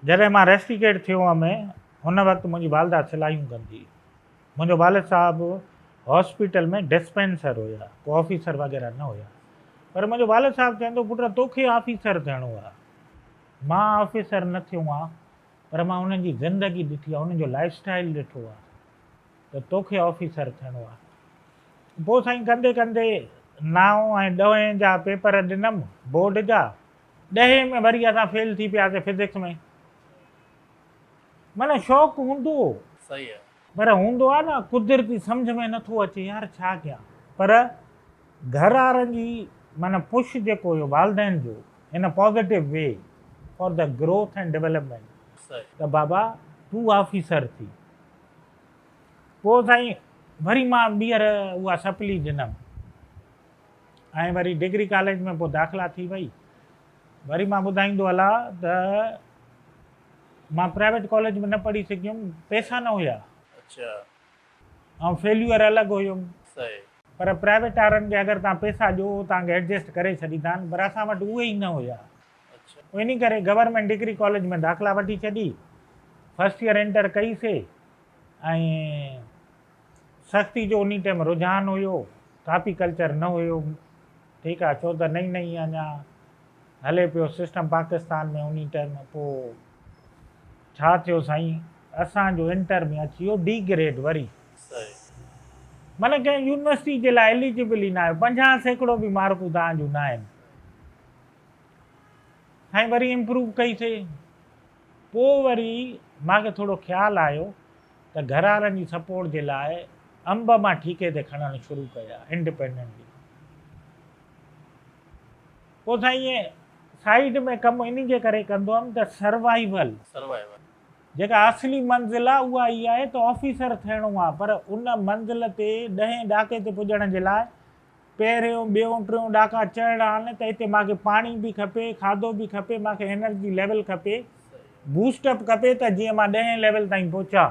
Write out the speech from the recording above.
जॾहिं मां रेस्टिकेट थियो हुअमि हुन वक़्तु मुंहिंजी वालदा सिलायूं कंदी हुई। मुंहिंजो वालिद साहबु हॉस्पिटल में डिस्पेंसर हुया, को ऑफिसर वग़ैरह न हुया। पर मुंहिंजो वालिद साहबु चवंदो पुट तोखे ऑफिसर थियणो आहे। मां ऑफिसर न थियो आहे, पर मां उन्हनि जी ज़िंदगी ॾिठी आहे, उन्हनि जो लाइफ स्टाइल ॾिठो आहे, त तोखे ऑफिसर थियणो आहे। पोइ साईं कंदे कंदे 9 ऐं 10 जा पेपर ॾिनमि बोर्ड जा। 10 में वरी असां फेल थी पियासीं फिज़िक्स में। माना शौक़ु हूंदो सही है। पर हूंदो आहे न कुदरती सम्झ में नथो अचे यार छा कयां। पर घर वारनि जी माना पुश जेको हुयो वालदेन जो इन positive way for the growth and development त बाबा तूं ऑफिसर थी। पोइ साईं वरी मां ॿीहर उहा सप्ली ॾिनमि ऐं वरी डिग्री कॉलेज में पोइ दाख़िला थी वई। वरी मां ॿुधाईंदो हलां त मां प्राइवेट कॉलेज में न पढ़ी सघियुमि, पैसा न हुया। अच्छा। ऐं फेल्यूअर अलॻि हुयुमि। सही। पर प्राइवेट वारनि खे अगरि तव्हां पैसा ॾियो तव्हांखे एडजस्ट करे छॾींदा आहिनि, पर असां वटि उहे ई न हुया। अच्छा। इन करे गवर्नमेंट डिग्री कॉलेज में दाख़िला वठी छॾी, फस्ट ईयर एंटर कईसीं ऐं सख़्ती जो उन टाइम रुझान हुयो, कापी कल्चर न हुयो। ठीकु आहे, छो त नई नई अञा हले पियो सिस्टम पाकिस्तान में उन टाइम। पोइ छा थियो साईं, असांजो इंटर में अची वियो डी ग्रेड वरी। माना कंहिं यूनिवर्सिटी जे लाइ एलिजिबल ई न आहियो, 50% बि मार्कूं तव्हां जूं न आहिनि। साईं वरी इम्प्रूव कईसीं। पोइ वरी मूंखे थोरो ख़्यालु आयो त घर वारनि जी सपोर्ट जे लाइ अंब मां ठीके ते खणणु शुरू कया इंडिपेंडेंटली। पोइ साईं ईअं साइड में कमु इन जे करे कंदो हुअमि त सर्वाइवल जेका असली मंज़िल आहे उहा इहा आहे त ऑफिसर थियणो आहे। पर उन मंज़िल ते 10 ॾाके ते पुॼण जे लाइ पहिरियों ॿियों टियों ॾाका चढ़णा आहिनि। त हिते मूंखे पाणी बि खपे, खाधो बि खपे, मूंखे एनर्जी लेवल खपे, बूस्टअप खपे त जीअं मां 10 लेवल ताईं पहुचां।